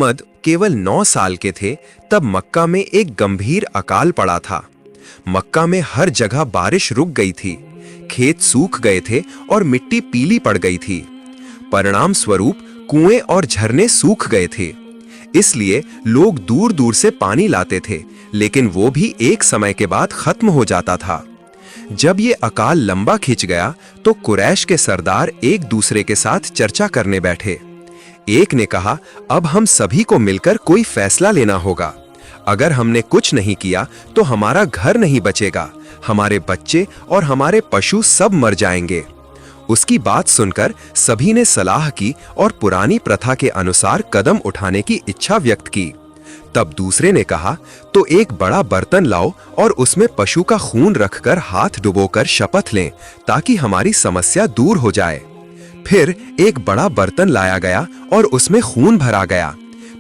मोहम्मद केवल 9 साल के थे तब मक्का में एक गंभीर अकाल पड़ा था। मक्का में हर जगह बारिश रुक गई थी, खेत सूख गए थे और मिट्टी पीली पड़ गई थी। परिणाम स्वरूप कुएं और झरने सूख गए थे। इसलिए लोग दूर दूर से पानी लाते थे, लेकिन वो भी एक समय के बाद खत्म हो जाता था। जब ये अकाल लंबा खिंच गया तो कुरैश के सरदार एक दूसरे के साथ चर्चा करने बैठे। एक ने कहा, अब हम सभी को मिलकर कोई फैसला लेना होगा। अगर हमने कुछ नहीं किया तो हमारा घर नहीं बचेगा, हमारे बच्चे और हमारे पशु सब मर जाएंगे। उसकी बात सुनकर सभी ने सलाह की और पुरानी प्रथा के अनुसार कदम उठाने की इच्छा व्यक्त की। तब दूसरे ने कहा, तो एक बड़ा बर्तन लाओ और उसमें पशु का खून रखकर हाथ डुबोकर शपथ लें ताकि हमारी समस्या दूर हो जाए। फिर एक बड़ा बर्तन लाया गया और उसमें खून भरा गया।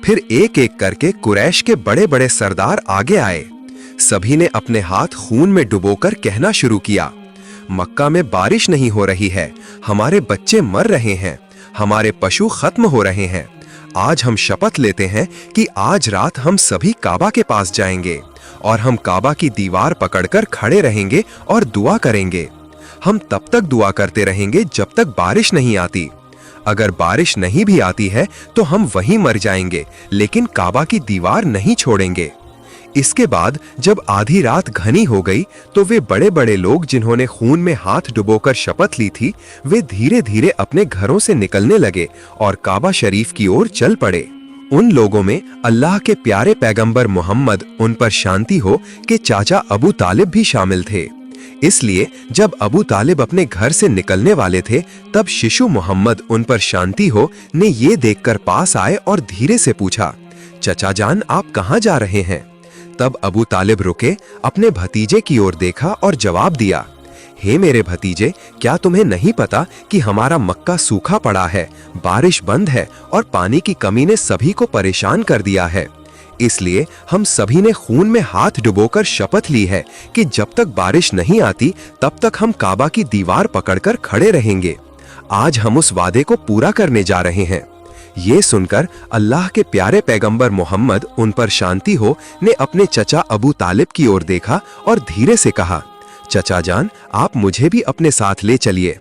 फिर एक एक करके कुरैश के बड़े बड़े सरदार आगे आए। सभी ने अपने हाथ खून में डुबोकर कहना शुरू किया, मक्का में बारिश नहीं हो रही है, हमारे बच्चे मर रहे हैं, हमारे पशु खत्म हो रहे हैं। आज हम शपथ लेते हैं कि आज रात हम सभी काबा के पास जाएंगे और हम काबा की दीवार पकड़कर खड़े रहेंगे और दुआ करेंगे। हम तब तक दुआ करते रहेंगे जब तक बारिश नहीं आती। अगर बारिश नहीं भी आती है तो हम वहीं मर जाएंगे, लेकिन काबा की दीवार नहीं छोड़ेंगे। इसके बाद जब आधी रात घनी हो गई तो वे बड़े बड़े लोग जिन्होंने खून में हाथ डुबोकर शपथ ली थी, वे धीरे धीरे अपने घरों से निकलने लगे और काबा शरीफ की ओर चल पड़े। उन लोगों में अल्लाह के प्यारे पैगंबर मोहम्मद, उन पर शांति हो, के चाचा अबू तालिब भी शामिल थे। इसलिए जब अबू तालिब अपने घर से निकलने वाले थे तब शिशु मोहम्मद, उन पर शांति हो, ने ये देखकर पास आए और धीरे से पूछा, चचा जान आप कहाँ जा रहे हैं? तब अबू तालिब रुके, अपने भतीजे की ओर देखा और जवाब दिया, हे मेरे भतीजे, क्या तुम्हें नहीं पता कि हमारा मक्का सूखा पड़ा है, बारिश बंद है और पानी की कमी ने सभी को परेशान कर दिया है। इसलिए हम सभी ने खून में हाथ डुबोकर शपथ ली है कि जब तक बारिश नहीं आती तब तक हम काबा की दीवार पकड़कर खड़े रहेंगे। आज हम उस वादे को पूरा करने जा रहे हैं। ये सुनकर अल्लाह के प्यारे पैगंबर मोहम्मद, उन पर शांति हो, ने अपने चचा अबू तालिब की ओर देखा और धीरे से कहा, चचा जान आप मुझे भी अपने साथ ले चलिए।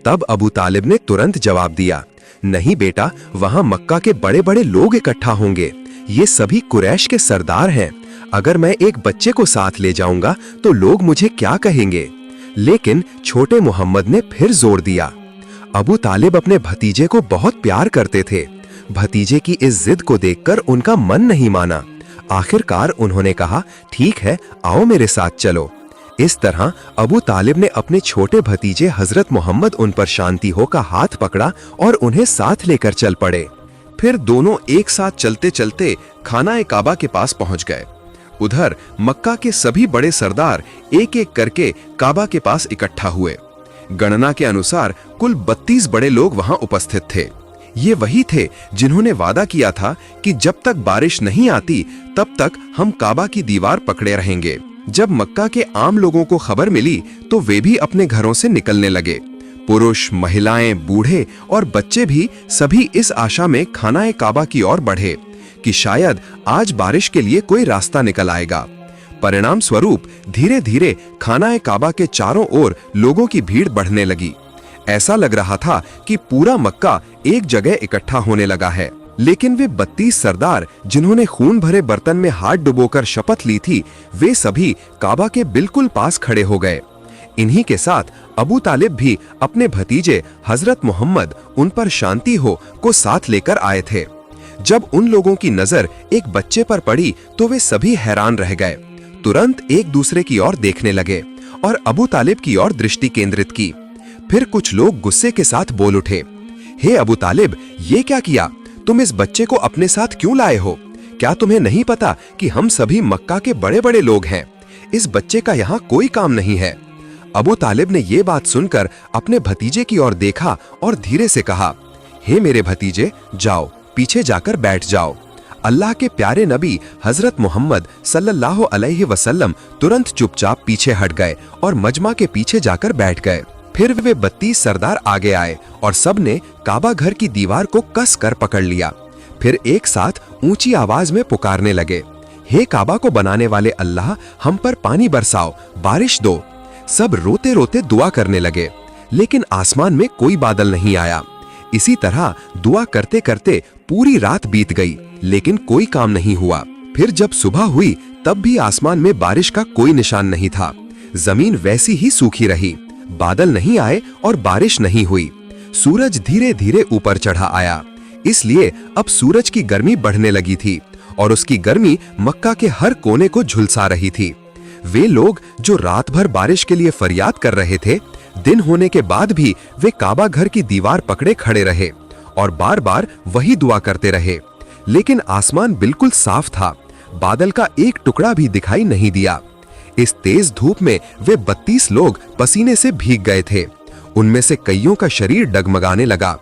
तब अबू तालिब ने तुरंत जवाब दिया, नहीं बेटा, वहां मक्का के बड़े बड़े लोग इकट्ठा होंगे, ये सभी कुरैश के सरदार हैं। अगर मैं एक बच्चे को साथ ले जाऊंगा तो लोग मुझे क्या कहेंगे? लेकिन छोटे मोहम्मद ने फिर जोर दिया। अबू तालिब अपने भतीजे को बहुत प्यार करते थे। भतीजे की इस जिद को देखकर उनका मन नहीं माना। आखिरकार उन्होंने कहा, ठीक है, आओ मेरे साथ चलो। इस तरह अबू तालिब ने अपने छोटे भतीजे हजरत मोहम्मद, उन पर शांति हो, का हाथ पकड़ा और उन्हें साथ लेकर चल पड़े। फिर दोनों एक साथ चलते चलते खाना काबा के पास पहुंच गए। उधर मक्का के सभी बड़े सरदार एक एक करके काबा के पास इकट्ठा हुए। गणना के अनुसार कुल 32 बड़े लोग वहां उपस्थित थे। ये वही थे जिन्होंने वादा किया था कि जब तक बारिश नहीं आती तब तक हम काबा की दीवार पकड़े रहेंगे। जब मक्का के आम लोगों को खबर मिली तो वे भी अपने घरों से निकलने लगे। पुरुष, महिलाएं, बूढ़े और बच्चे भी सभी इस आशा में खाना काबा की ओर बढ़े कि शायद आज बारिश के लिए कोई रास्ता निकल आएगा। परिणाम स्वरूप धीरे धीरे खाना काबा के चारों ओर लोगों की भीड़ बढ़ने लगी। ऐसा लग रहा था कि पूरा मक्का एक जगह इकट्ठा होने लगा है। लेकिन वे 32 सरदार जिन्होंने खून भरे बर्तन में हाथ डुबोकर शपथ ली थी, वे सभी काबा के बिल्कुल पास खड़े हो गए। इन्हीं के साथ अबू तालिब भी अपने भतीजे हजरत मोहम्मद, उन पर शांति हो, को साथ लेकर आए थे। जब उन लोगों की नजर एक बच्चे पर पड़ी तो वे सभी हैरान रह गए। तुरंत एक दूसरे की ओर देखने लगे और अबू तालिब की ओर दृष्टि केंद्रित की। फिर कुछ लोग गुस्से के साथ बोल उठे, हे अबू तालिब, ये क्या किया? तुम इस बच्चे को अपने साथ क्यों लाए हो? क्या तुम्हें नहीं पता कि हम सभी मक्का के बड़े बड़े लोग हैं? इस बच्चे का यहाँ कोई काम नहीं है। अबू तालिब ने ये बात सुनकर अपने भतीजे की ओर देखा और धीरे से कहा, हे मेरे भतीजे, जाओ पीछे जाकर बैठ जाओ। अल्लाह के प्यारे नबी हजरत मोहम्मद सल्लल्लाहु अलैहि वसल्लम तुरंत चुपचाप पीछे हट गए और मजमा के पीछे जाकर बैठ गए। फिर वे 32 सरदार आगे आए और सबने काबा घर की दीवार को कस कर पकड़ लिया। फिर एक साथ ऊंची आवाज में पुकारने लगे, हे काबा को बनाने वाले अल्लाह, हम पर पानी बरसाओ, बारिश दो। सब रोते रोते दुआ करने लगे, लेकिन आसमान में कोई बादल नहीं आया। इसी तरह दुआ करते करते पूरी रात बीत गई, लेकिन कोई काम नहीं हुआ। फिर जब सुबह हुई तब भी आसमान में बारिश का कोई निशान नहीं था। जमीन वैसी ही सूखी रही, बादल नहीं आए और बारिश नहीं हुई। सूरज धीरे धीरे ऊपर चढ़ा आया, इसलिए अब सूरज की गर्मी बढ़ने लगी थी और उसकी गर्मी मक्का के हर कोने को झुलसा रही थी। वे लोग जो रात भर बारिश के लिए फरियाद कर रहे थे, दिन होने के बाद भी वे काबा घर की दीवार पकड़े खड़े रहे और बार बार वही दुआ करते रहे। लेकिन आसमान बिल्कुल साफ था, बादल का एक टुकड़ा भी दिखाई नहीं दिया। इस तेज धूप में वे 32 लोग पसीने से भीग गए थे। उनमें से कईयों का शरीर डगमगाने लगा,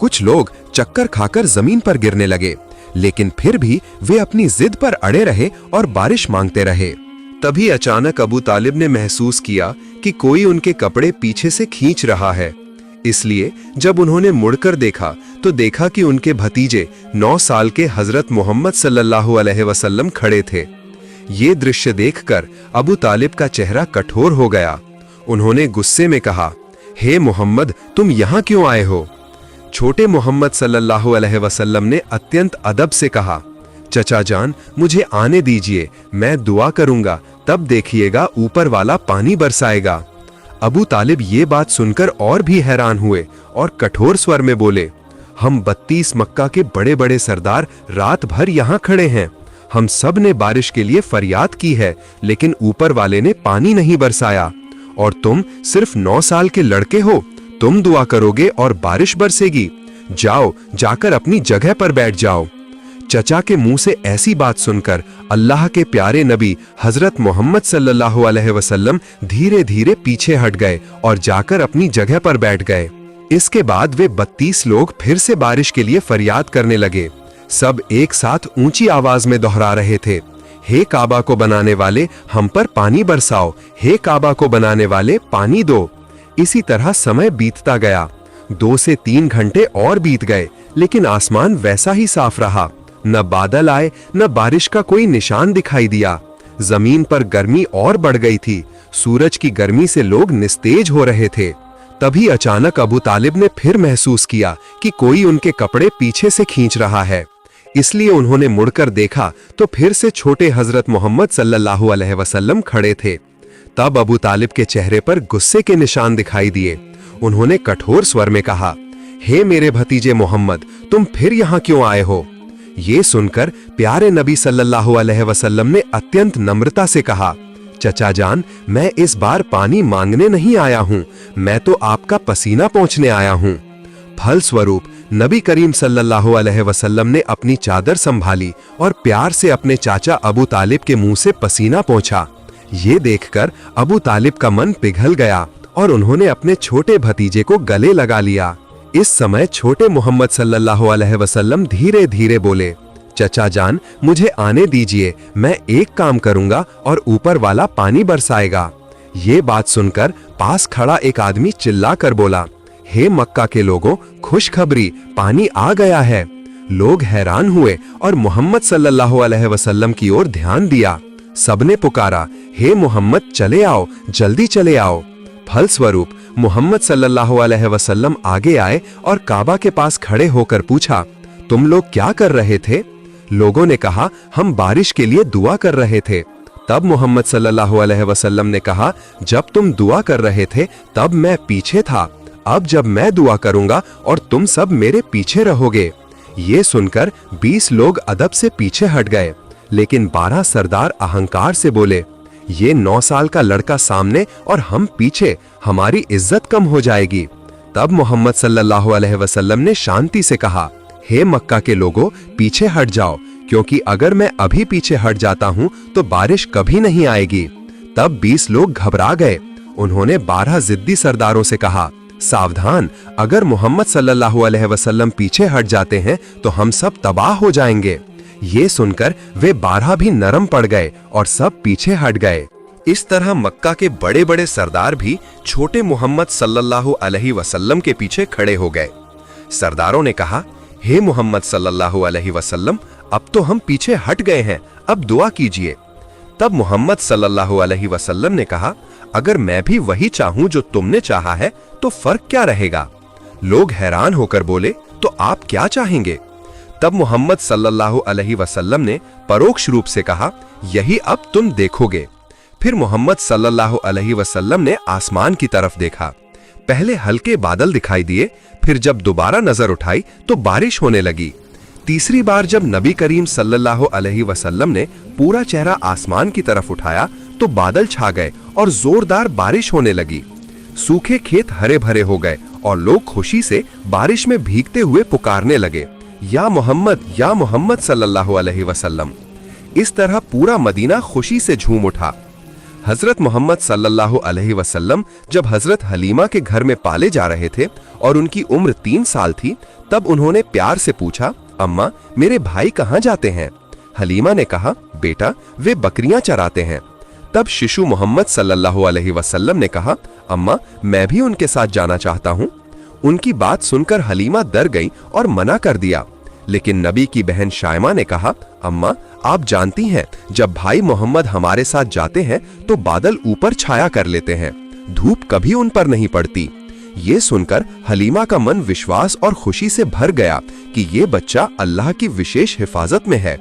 कुछ लोग चक्कर खाकर जमीन पर गिरने लगे, लेकिन फिर भी वे अपनी जिद पर अड़े रहे और बारिश मांगते रहे। तभी अचानक अबू तालिब ने महसूस किया कि कोई उनके कपड़े पीछे से खींच रहा है। इसलिए जब उन्होंने मुड़कर देखा तो देखा कि उनके भतीजे 9 साल के हजरत मोहम्मद सल्लल्लाहु अलैहि वसल्लम खड़े थे। ये दृश्य देखकर अबू तालिब का चेहरा कठोर हो गया। उन्होंने गुस्से में कहा, हे मोहम्मद, तुम यहाँ क्यों आए हो? छोटे मोहम्मद सल्लल्लाहु अलैहि वसल्लम ने अत्यंत अदब से कहा, चचा जान, मुझे आने दीजिए, मैं दुआ करूंगा, तब देखिएगा ऊपर वाला पानी बरसाएगा। अबू तालिब ये बात सुनकर और भी हैरान हुए और कठोर स्वर में बोले, हम 32 मक्का के बड़े बड़े सरदार रात भर यहाँ खड़े हैं। हम सब ने बारिश के लिए फरियाद की है, लेकिन ऊपर वाले ने पानी नहीं बरसाया। और तुम सिर्फ 9 साल के लड़के हो, तुम दुआ करोगे और बारिश बरसेगी? जाओ, जाकर अपनी जगह पर बैठ जाओ। चचा के मुंह से ऐसी बात सुनकर अल्लाह के प्यारे नबी हजरत मोहम्मद सल्लल्लाहु अलैहि वसल्लम धीरे धीरे पीछे हट गए और जाकर अपनी जगह पर बैठ गए। इसके बाद वे 32 लोग फिर से बारिश के लिए फरियाद करने लगे। सब एक साथ ऊंची आवाज में दोहरा रहे थे, हे काबा को बनाने वाले, हम पर पानी बरसाओ, हे काबा को बनाने वाले, पानी दो। इसी तरह समय बीतता गया। 2 से 3 घंटे और बीत गए, लेकिन आसमान वैसा ही साफ रहा। न बादल आए, न बारिश का कोई निशान दिखाई दिया। जमीन पर गर्मी और बढ़ गई थी। सूरज की गर्मी से लोग निस्तेज हो रहे थे। तभी अचानक अबू तालिब ने फिर महसूस किया कि कोई उनके कपड़े पीछे से खींच रहा है। इसलिए उन्होंने मुड़कर देखा तो फिर से छोटे हजरत मोहम्मद सल्लल्लाहु अलैहि वसल्लम खड़े थे। तब अबू तालिब के चेहरे पर गुस्से के निशान दिखाई दिए। उन्होंने कठोर स्वर में कहा, हे मेरे भतीजे मोहम्मद, तुम फिर यहाँ क्यों आए हो? ये सुनकर प्यारे नबी सल्लल्लाहु अलैहि वसल्लम ने अत्यंत नम्रता से कहा, चचा जान, मैं इस बार पानी मांगने नहीं आया हूँ, मैं तो आपका पसीना पोंछने आया हूँ। फल स्वरूप नबी करीम सल्लल्लाहु अलैहि वसल्लम ने अपनी चादर संभाली और प्यार से अपने चाचा अबू तालिब के मुंह से पसीना पोंछा। ये देखकर अबू तालिब का मन पिघल गया और उन्होंने अपने छोटे भतीजे को गले लगा लिया। इस समय छोटे मोहम्मद सल्लल्लाहु अलैहि वसल्लम धीरे धीरे बोले, चचा जान, मुझे आने दीजिए, मैं एक काम करूंगा और ऊपर वाला पानी बरसाएगा। ये बात सुनकर पास खड़ा एक आदमी चिल्लाकर बोला, हे मक्का के लोगों, खुशखबरी, पानी आ गया है। लोग हैरान हुए और मोहम्मद सल्लल्लाहु अलैहि वसल्लम की ओर ध्यान दिया। सबने पुकारा, हे मोहम्मद, चले आओ, जल्दी चले आओ। फलस्वरूप मोहम्मद सल्लल्लाहु अलैहि वसल्लम आगे आए और काबा के पास खड़े होकर पूछा, तुम लोग क्या कर रहे थे? लोगों ने कहा, हम बारिश के लिए दुआ कर रहे थे। तब मोहम्मद सल्लल्लाहु अलैहि वसल्लम ने कहा, जब तुम दुआ कर रहे थे तब मैं पीछे था, अब जब मैं दुआ करूंगा और तुम सब मेरे पीछे रहोगे। ये सुनकर 20 लोग अदब से पीछे हट गए, लेकिन 12 सरदार अहंकार से बोले, ये 9 साल का लड़का सामने और हम पीछे, हमारी इज्जत कम हो जाएगी। तब मोहम्मद सल्लल्लाहु अलैहि वसल्लम ने शांति से कहा, हे मक्का के लोगों, पीछे हट जाओ, क्योंकि अगर मैं अभी पीछे हट जाता हूं तो बारिश कभी नहीं आएगी। तब 20 लोग घबरा गए। उन्होंने 12 जिद्दी सरदारों से कहा, सावधान, अगर मोहम्मद सल्लल्लाहु अलैहि वसल्लम पीछे हट जाते हैं तो हम सब तबाह हो जाएंगे। ये सुनकर वे 12 भी नरम पड़ गए और सब पीछे हट गए। इस तरह मक्का के बड़े बड़े सरदार भी छोटे मोहम्मद सल्लल्लाहु अलैहि वसल्लम के पीछे खड़े हो गए। सरदारों ने कहा, हे मोहम्मद सल्लल्लाहु अलैहि वसल्लम, अब तो हम पीछे हट गए हैं, अब दुआ कीजिए। तब मोहम्मद सल्लल्लाहु अलैहि वसल्लम ने कहा, अगर मैं भी वही चाहूं जो तुमने चाहा है तो फर्क क्या रहेगा? लोग हैरान होकर बोले, तो आप क्या चाहेंगे? तब मोहम्मद सल्लल्लाहु अलैहि वसल्लम ने परोक्ष रूप से कहा, यही अब तुम देखोगे। फिर मोहम्मद सल्लल्लाहु अलैहि वसल्लम ने आसमान की तरफ देखा। पहले हल्के बादल दिखाई दिए, फिर जब दोबारा नजर उठाई तो बारिश होने लगी। तीसरी बार जब नबी करीम सल्लल्लाहु अलैहि वसल्लम ने पूरा चेहरा आसमान की तरफ उठाया तो बादल छा गए और जोरदार बारिश होने लगी। सूखे खेत हरे भरे हो गए और लोग खुशी से बारिश में भीगते हुए पुकारने लगे, या मोहम्मद सल्लल्लाहु अलैहि वसल्लम। इस तरह पूरा मदीना खुशी से झूम उठा। हजरत मोहम्मद सल्लल्लाहु अलैहि वसल्लम जब हजरत हलीमा के घर में पाले जा रहे थे और उनकी उम्र 3 साल थी, तब उन्होंने प्यार से पूछा, अम्मा मेरे भाई कहाँ जाते हैं? हलीमा ने कहा, बेटा वे बकरियां चराते हैं। तब शिशु मोहम्मद सल्लल्लाहु अलैहि वसल्लम ने कहा, अम्मा मैं भी उनके साथ जाना चाहता हूँ। उनकी बात सुनकर हलीमा डर गई और मना कर दिया, लेकिन नबी की बहन शायमा ने कहा, अम्मा आप जानती हैं जब भाई मोहम्मद हमारे साथ जाते हैं तो बादल ऊपर छाया कर लेते हैं, धूप कभी उन पर नहीं पड़ती। ये सुनकर हलीमा का मन विश्वास और खुशी से भर गया कि ये बच्चा अल्लाह की विशेष हिफाजत में है।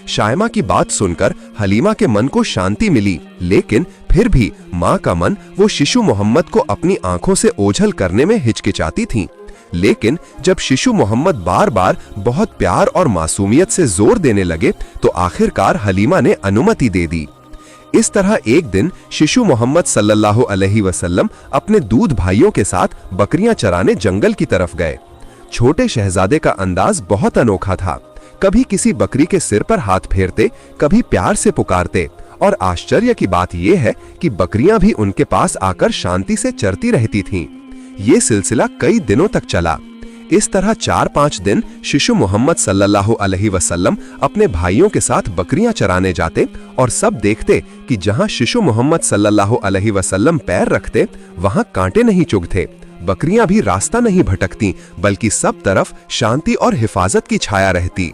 शायमा की बात सुनकर हलीमा के मन को शांति मिली, लेकिन फिर भी माँ का मन वो शिशु मोहम्मद को अपनी आंखों से ओझल करने में हिचकिचाती थी। लेकिन जब शिशु मोहम्मद बार बार बहुत प्यार और मासूमियत से जोर देने लगे तो आखिरकार हलीमा ने अनुमति दे दी। इस तरह एक दिन शिशु मोहम्मद सल्लल्लाहु अलैहि वसल्लम अपने दूध भाइयों के साथ बकरियां चराने जंगल की तरफ गए। छोटे शहजादे का अंदाज बहुत अनोखा था। कभी किसी बकरी के सिर पर हाथ फेरते, कभी प्यार से पुकारते, और आश्चर्य की बात यह है कि बकरियां भी उनके पास आकर शांति से चरती रहती थीं। ये सिलसिला कई दिनों तक चला। इस तरह 4-5 दिन शिशु मोहम्मद सल्लल्लाहु अलैहि वसल्लम अपने भाइयों के साथ बकरियां चराने जाते और सब देखते कि जहां शिशु मोहम्मद सल्लल्लाहु अलैहि वसल्लम पैर रखते वहां कांटे नहीं चुभते, बकरियां भी रास्ता नहीं भटकती, बल्कि सब तरफ शांति और हिफाजत की छाया रहती।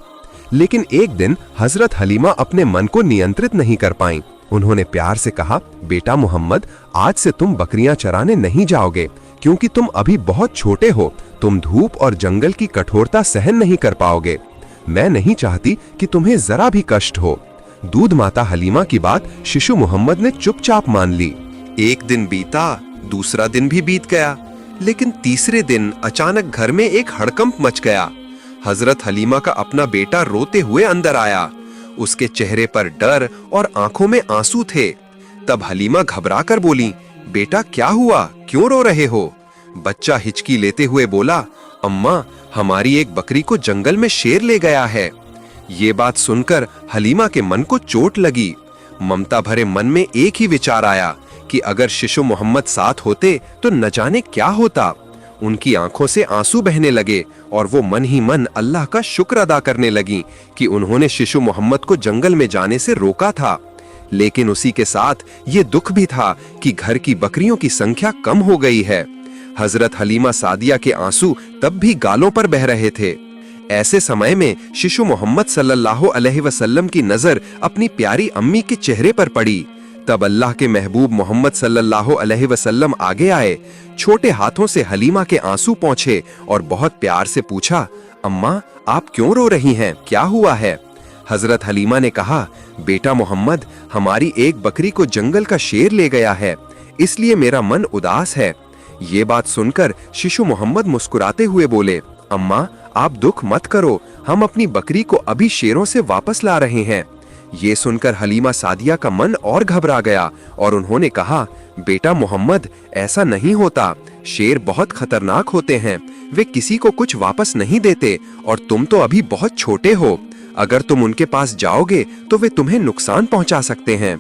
लेकिन एक दिन हजरत हलीमा अपने मन को नियंत्रित नहीं कर पाईं। उन्होंने प्यार से कहा, बेटा मोहम्मद आज से तुम बकरियां चराने नहीं जाओगे, क्योंकि तुम अभी बहुत छोटे हो, तुम धूप और जंगल की कठोरता सहन नहीं कर पाओगे। मैं नहीं चाहती कि तुम्हें जरा भी कष्ट हो। दूध माता हलीमा की बात शिशु मोहम्मद ने चुपचाप मान ली। एक दिन बीता, दूसरा दिन भी बीत गया, लेकिन तीसरे दिन अचानक घर में एक हड़कंप मच गया। हजरत हलीमा का अपना बेटा रोते हुए अंदर आया। उसके चेहरे पर डर और आंखों में आंसू थे। तब हलीमा घबराकर बोली, बेटा क्या हुआ, क्यों रो रहे हो? बच्चा हिचकी लेते हुए बोला, अम्मा हमारी एक बकरी को जंगल में शेर ले गया है। ये बात सुनकर हलीमा के मन को चोट लगी। ममता भरे मन में एक ही विचार आया कि अगर शिशु मोहम्मद साथ होते तो न जाने क्या होता। उनकी आंखों से आंसू बहने लगे और वो मन ही मन अल्लाह का शुक्र अदा करने लगी कि उन्होंने शिशु मोहम्मद को जंगल में जाने से रोका था। लेकिन उसी के साथ ये दुख भी था कि घर की बकरियों की संख्या कम हो गई है। हजरत हलीमा सादिया के आंसू तब भी गालों पर बह रहे थे। ऐसे समय में शिशु मोहम्मद सल्लल्लाहु अलैहि वसल्लम की नजर अपनी प्यारी अम्मी के चेहरे पर पड़ी। तब अल्लाह के महबूब मोहम्मद सल्लल्लाहु अलैहि वसल्लम आगे आए, छोटे हाथों से हलीमा के आंसू पोंछे और बहुत प्यार से पूछा, अम्मा आप क्यों रो रही हैं, क्या हुआ है? हजरत हलीमा ने कहा, बेटा मोहम्मद हमारी एक बकरी को जंगल का शेर ले गया है, इसलिए मेरा मन उदास है। ये बात सुनकर शिशु मोहम्मद मुस्कुराते हुए बोले, अम्मा आप दुख मत करो, हम अपनी बकरी को अभी शेरों से वापस ला रहे हैं। ये सुनकर हलीमा सादिया का मन और घबरा गया और उन्होंने कहा, बेटा मोहम्मद ऐसा नहीं होता, शेर बहुत खतरनाक होते हैं, वे किसी को कुछ वापस नहीं देते और तुम तो अभी बहुत छोटे हो, अगर तुम उनके पास जाओगे तो वे तुम्हें नुकसान पहुंचा सकते हैं।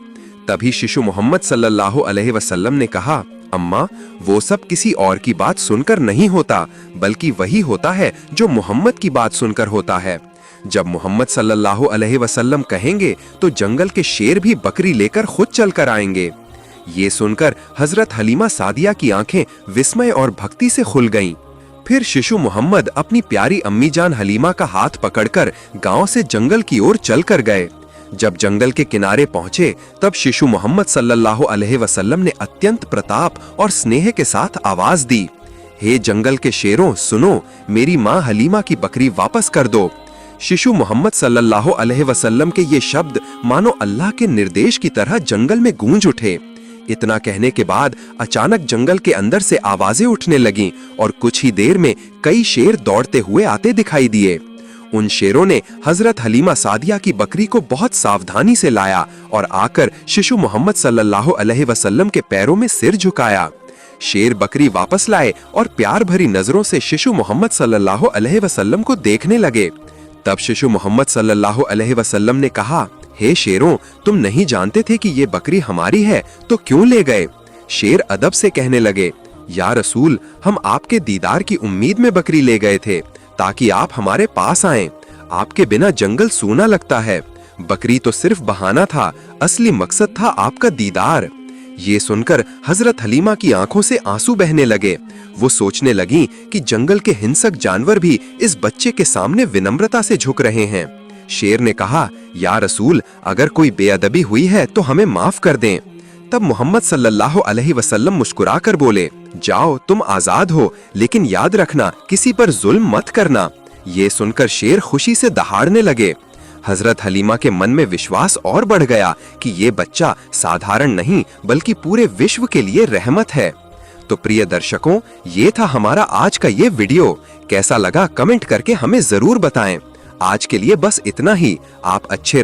तभी शिशु मोहम्मद सल्लल्लाहु अलैहि वसल्लम ने कहा, अम्मा वो सब किसी और की बात सुनकर नहीं होता, बल्कि वही होता है जो मोहम्मद की बात सुनकर होता है। जब मोहम्मद सल्लल्लाहु अलैहि वसल्लम कहेंगे तो जंगल के शेर भी बकरी लेकर खुद चल कर आएंगे। ये सुनकर हजरत हलीमा सादिया की आंखें विस्मय और भक्ति से खुल गईं। फिर शिशु मोहम्मद अपनी प्यारी अम्मी जान हलीमा का हाथ पकड़कर गांव से जंगल की ओर चलकर गए। जब जंगल के किनारे पहुंचे तब शिशु मोहम्मद सल्लल्लाहु अलैहि वसल्लम ने अत्यंत प्रताप और स्नेह के साथ आवाज दी, हे जंगल के शेरों सुनो, मेरी माँ हलीमा की बकरी वापस कर दो। शिशु मोहम्मद सल्लल्लाहु अलैहि वसल्लम के ये शब्द मानो अल्लाह के निर्देश की तरह जंगल में गूंज उठे। इतना कहने के बाद अचानक जंगल के अंदर से आवाजें उठने लगीं और कुछ ही देर में कई शेर दौड़ते हुए आते दिखाई दिए। उन शेरों ने हजरत हलीमा सादिया की बकरी को बहुत सावधानी से लाया और आकर शिशु मोहम्मद सल्लल्लाहु अलैहि वसल्लम के पैरों में सिर झुकाया। शेर बकरी वापस लाए और प्यार भरी नजरों से शिशु मोहम्मद सल्लल्लाहु अलैहि वसल्लम को देखने लगे। तब शिशु मोहम्मद सल्लल्लाहु अलैहि वसल्लम ने कहा, हे शेरों, तुम नहीं जानते थे कि ये बकरी हमारी है तो क्यों ले गए? शेर अदब से कहने लगे, या रसूल, हम आपके दीदार की उम्मीद में बकरी ले गए थे ताकि आप हमारे पास आएं। आपके बिना जंगल सूना लगता है। बकरी तो सिर्फ बहाना था, असली मकसद था आपका दीदार। ये सुनकर हजरत हलीमा की आंखों से आंसू बहने लगे। वो सोचने लगी कि जंगल के हिंसक जानवर भी इस बच्चे के सामने विनम्रता से झुक रहे हैं। शेर ने कहा, या रसूल, अगर कोई बेअदबी हुई है तो हमें माफ कर दें। तब मोहम्मद सल्लल्लाहु अलैहि वसल्लम मुस्कुराकर बोले, जाओ, तुम आजाद हो, लेकिन याद रखना किसी पर जुल्म मत करना। ये सुनकर शेर खुशी से दहाड़ने लगे। हजरत हलीमा के मन में विश्वास और बढ़ गया कि ये बच्चा साधारण नहीं बल्कि पूरे विश्व के लिए रहमत है। तो प्रिय दर्शकों, ये था हमारा आज का ये वीडियो। कैसा लगा कमेंट करके हमें जरूर बताएं। आज के लिए बस इतना ही। आप अच्छे